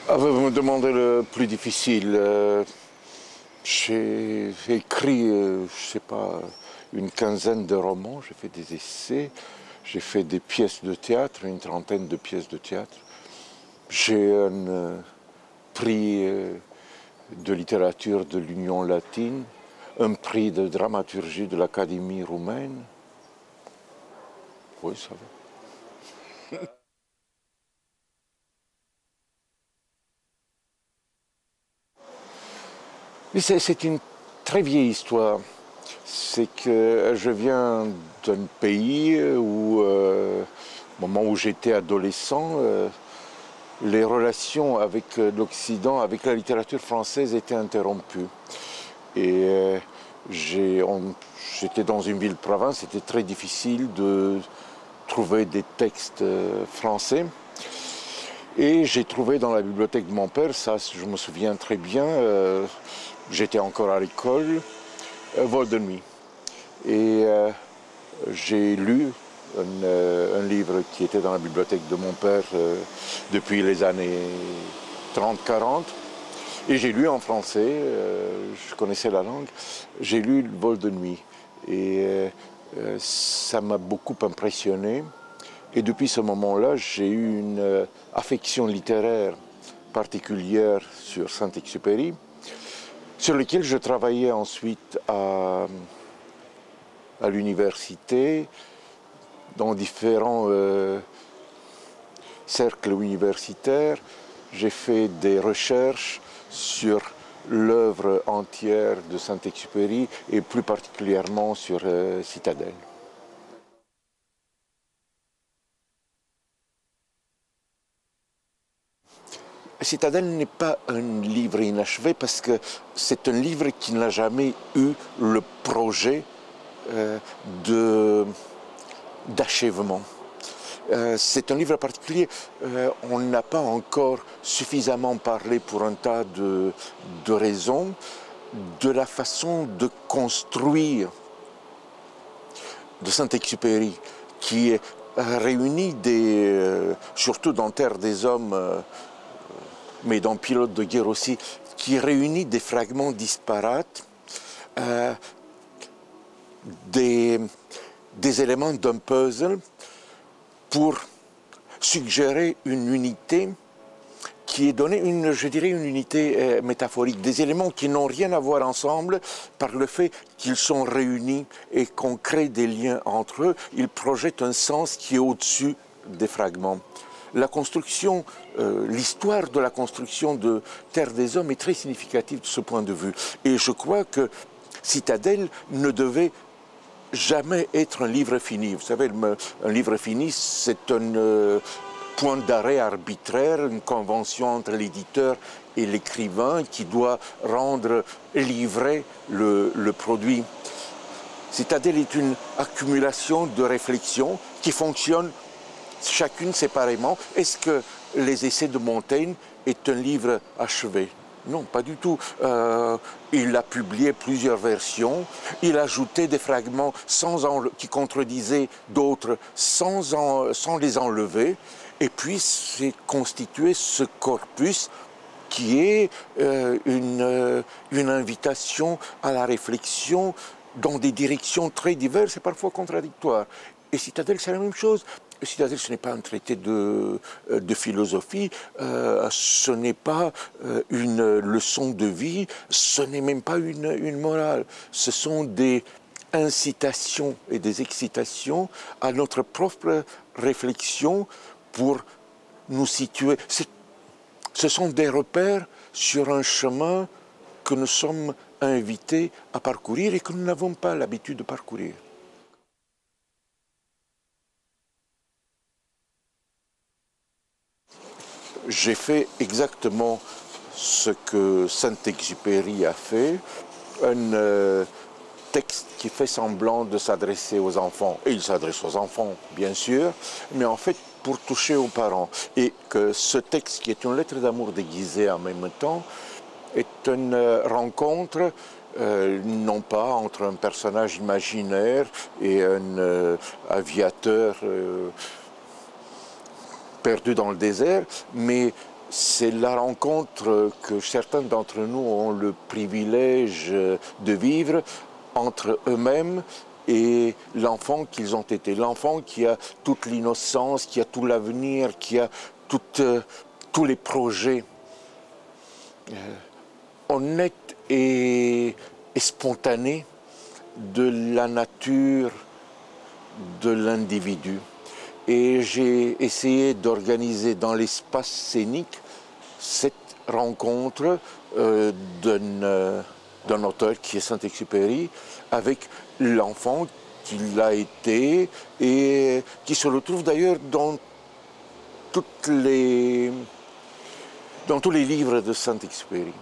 Ah, vous me demandez le plus difficile. J'ai écrit, je sais pas, une quinzaine de romans, j'ai fait des essais, j'ai fait des pièces de théâtre, une trentaine de pièces de théâtre. J'ai un prix de littérature de l'Union latine, un prix de dramaturgie de l'Académie roumaine. Oui, ça va. Mais c'est une très vieille histoire. C'est que je viens d'un pays où, au moment où j'étais adolescent, les relations avec l'Occident, avec la littérature française étaient interrompues. Et j'étais dans une ville-province, c'était très difficile de trouver des textes français. Et j'ai trouvé dans la bibliothèque de mon père, ça je me souviens très bien, j'étais encore à l'école, Vol de nuit. Et j'ai lu un livre qui était dans la bibliothèque de mon père depuis les années 30-40. Et j'ai lu en français, je connaissais la langue, j'ai lu Le vol de nuit. Et ça m'a beaucoup impressionné. Et depuis ce moment-là, j'ai eu une affection littéraire particulière sur Saint-Exupéry, sur lequel je travaillais ensuite à l'université, dans différents cercles universitaires. J'ai fait des recherches sur l'œuvre entière de Saint-Exupéry et plus particulièrement sur Citadelle. Citadelle n'est pas un livre inachevé parce que c'est un livre qui n'a jamais eu le projet d'achèvement. C'est un livre particulier. On n'a pas encore suffisamment parlé pour un tas de raisons de la façon de construire de Saint-Exupéry qui réunit surtout dans Terre des Hommes, mais dans Pilote de guerre aussi, qui réunit des fragments disparates, des éléments d'un puzzle pour suggérer une unité qui est donnée, je dirais une unité métaphorique, des éléments qui n'ont rien à voir ensemble par le fait qu'ils sont réunis et qu'on crée des liens entre eux. Ils projettent un sens qui est au-dessus des fragments. La construction, l'histoire de la construction de Terre des Hommes est très significative de ce point de vue. Et je crois que Citadelle ne devait jamais être un livre fini. Vous savez, un livre fini, c'est un point d'arrêt arbitraire, une convention entre l'éditeur et l'écrivain qui doit rendre livré le produit. Citadelle est une accumulation de réflexions qui fonctionnent chacune séparément. Est-ce que Les Essais de Montaigne est un livre achevé? Non, pas du tout. Il a publié plusieurs versions. Il ajoutait des fragments qui contredisaient d'autres sans les enlever. Et puis, c'est constitué ce corpus qui est une invitation à la réflexion dans des directions très diverses et parfois contradictoires. Et Citadelle, c'est la même chose. Citadelle, ce n'est pas un traité de philosophie, ce n'est pas une leçon de vie, ce n'est même pas une morale. Ce sont des incitations et des excitations à notre propre réflexion pour nous situer. Ce sont des repères sur un chemin que nous sommes invités à parcourir et que nous n'avons pas l'habitude de parcourir. J'ai fait exactement ce que Saint-Exupéry a fait, un texte qui fait semblant de s'adresser aux enfants. Et il s'adresse aux enfants, bien sûr, mais en fait pour toucher aux parents. Et que ce texte, qui est une lettre d'amour déguisée en même temps, est une rencontre non pas entre un personnage imaginaire et un aviateur perdu dans le désert, mais c'est la rencontre que certains d'entre nous ont le privilège de vivre entre eux-mêmes et l'enfant qu'ils ont été. L'enfant qui a toute l'innocence, qui a tout l'avenir, qui a tous les projets honnêtes et spontanés de la nature de l'individu. Et j'ai essayé d'organiser dans l'espace scénique cette rencontre d'un auteur qui est Saint-Exupéry avec l'enfant qu'il a été et qui se retrouve d'ailleurs dans tous les livres de Saint-Exupéry.